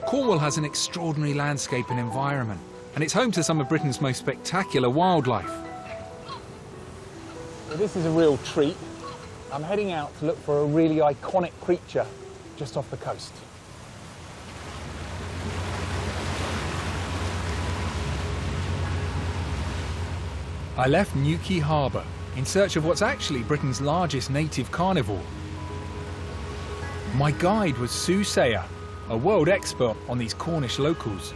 Cornwall has an extraordinary landscape and environment, and it's home to some of Britain's most spectacular wildlife. Well, this is a real treat. I'm heading out to look for a really iconic creature just off the coast. I left Newquay Harbour in search of what's actually Britain's largest native carnivore. My guide was Sue Sayer, a world expert on these Cornish locals.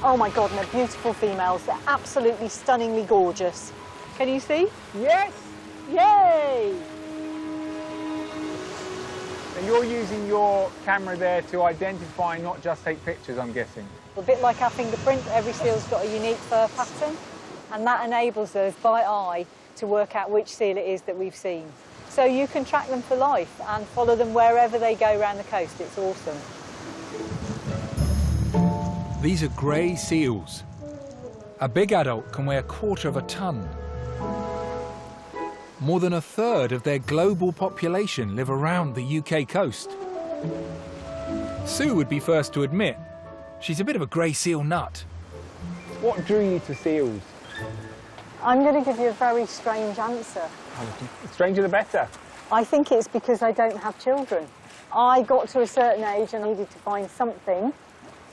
Oh my God, and they're beautiful females. They're absolutely stunningly gorgeous. Can you see? Yes! Yay! And you're using your camera there to identify, not just take pictures, I'm guessing. A bit like our fingerprint, every seal's got a unique fur pattern, and that enables us, by eye, to work out which seal it is that we've seen. So you can track them for life and follow them wherever they go around the coast. It's awesome. These are grey seals. A big adult can weigh 1/4 of a tonne. More than 1/3 of their global population live around the UK coast. Sue would be first to admit she's a bit of a grey seal nut. What drew you to seals? I'm going to give you a very strange answer. The stranger the better. I think it's because I don't have children. I got to a certain age and I needed to find something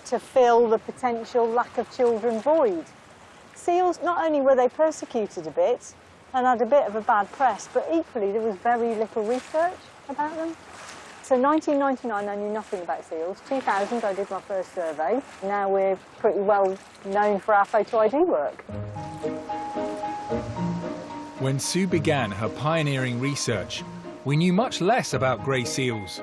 to fill the potential lack of children void. Seals, not only were they persecuted a bit and had a bit of a bad press, but equally there was very little research about them. So 1999 I knew nothing about seals. 2000 I did my first survey. Now we're pretty well known for our photo ID work. When Sue began her pioneering research, we knew much less about grey seals.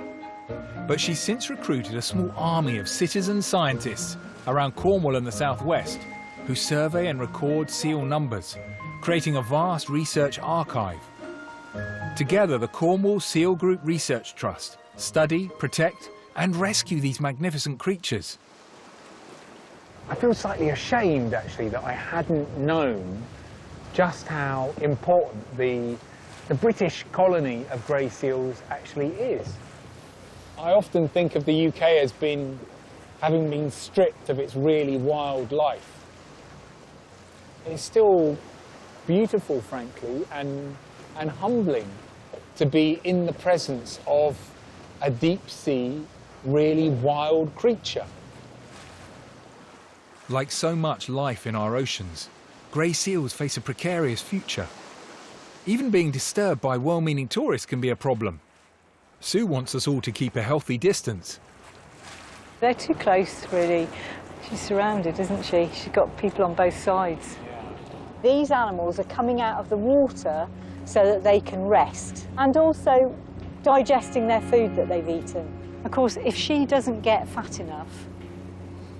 But she's since recruited a small army of citizen scientists around Cornwall and the southwest who survey and record seal numbers, creating a vast research archive. Together, the Cornwall Seal Group Research Trust study, protect and rescue these magnificent creatures. I feel slightly ashamed, actually, that I hadn't known just how important the British colony of grey seals actually is. I often think of the UK as having been stripped of its really wild life. It's still beautiful, frankly, and humbling to be in the presence of a deep-sea, really wild creature. Like so much life in our oceans, grey seals face a precarious future. Even being disturbed by well-meaning tourists can be a problem. Sue wants us all to keep a healthy distance. They're too close, really. She's surrounded, isn't she? She's got people on both sides. These animals are coming out of the water so that they can rest, and also digesting their food that they've eaten. Of course, if she doesn't get fat enough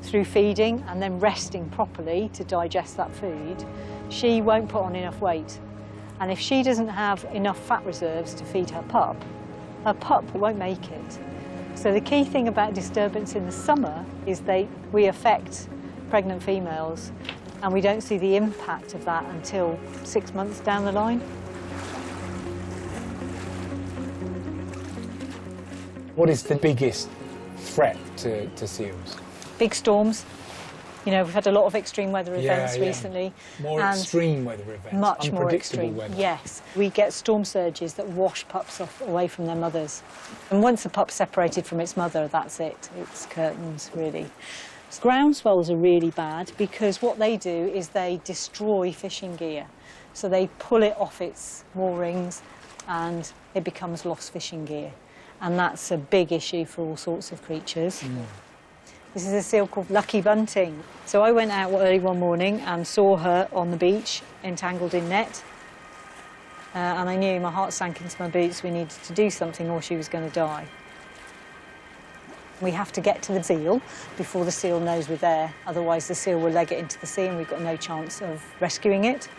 through feeding and then resting properly to digest that food, she won't put on enough weight. And if she doesn't have enough fat reserves to feed her pup won't make it. So the key thing about disturbance in the summer is we affect pregnant females, and we don't see the impact of that until 6 months down the line. What is the biggest threat to seals? Big storms. You know, we've had a lot of extreme weather events recently. More extreme weather events, much more extreme weather. Yes. We get storm surges that wash pups away from their mothers. And once a pup's separated from its mother, that's it. It's curtains, really. Groundswells are really bad because what they do is they destroy fishing gear. So they pull it off its moorings and it becomes lost fishing gear. And that's a big issue for all sorts of creatures. This is a seal called Lucky Bunting. So I went out early one morning and saw her on the beach, entangled in net. And I knew, my heart sank into my boots, we needed to do something or she was going to die. We have to get to the seal before the seal knows we're there. Otherwise the seal will leg it into the sea and we've got no chance of rescuing it.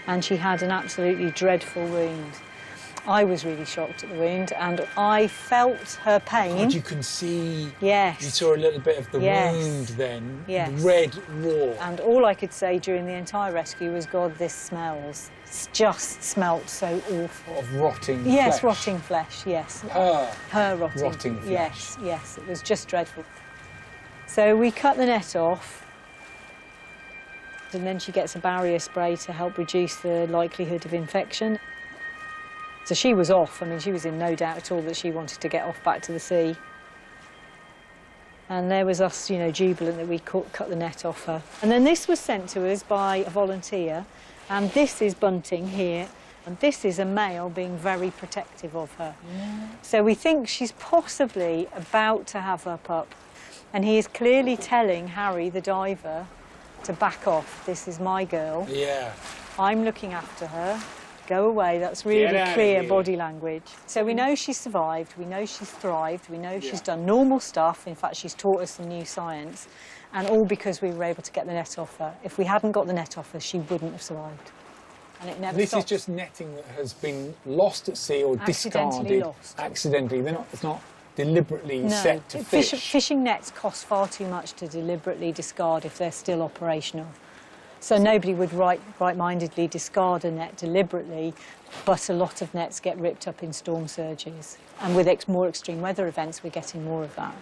And she had an absolutely dreadful wound. I was really shocked at the wound, and I felt her pain. God, you can see. Yes. You saw a little bit of the Yes. wound then. Yes. Red, raw. And all I could say during the entire rescue was, God, this smells. It just smelt so awful. Of rotting Yes, flesh. rotting flesh, yes. Her Rotting flesh. Yes, yes, it was just dreadful. So we cut the net off, and then she gets a barrier spray to help reduce the likelihood of infection. So she was off. I mean, she was in no doubt at all that she wanted to get off back to the sea. And there was us, you know, jubilant that we cut the net off her. And then this was sent to us by a volunteer, and this is Bunting here, and this is a male being very protective of her. So we think she's possibly about to have her pup, and he is clearly telling Harry, the diver, to back off. This is my girl. Yeah. I'm looking after her. Go away. That's really Get out of clear here. body language. So we know she's survived, we know she's thrived, we know she's done normal stuff. In fact, she's taught us some new science, and all because we were able to get the net off her. If we hadn't got the net off her, she wouldn't have survived. And it never This stopped. is just netting that has been lost at sea or Accidentally discarded. lost. Accidentally. It's not deliberately No, set to fish. fishing nets cost far too much to deliberately discard if they're still operational. So nobody would right-mindedly discard a net deliberately, but a lot of nets get ripped up in storm surges. And with more extreme weather events, we're getting more of that.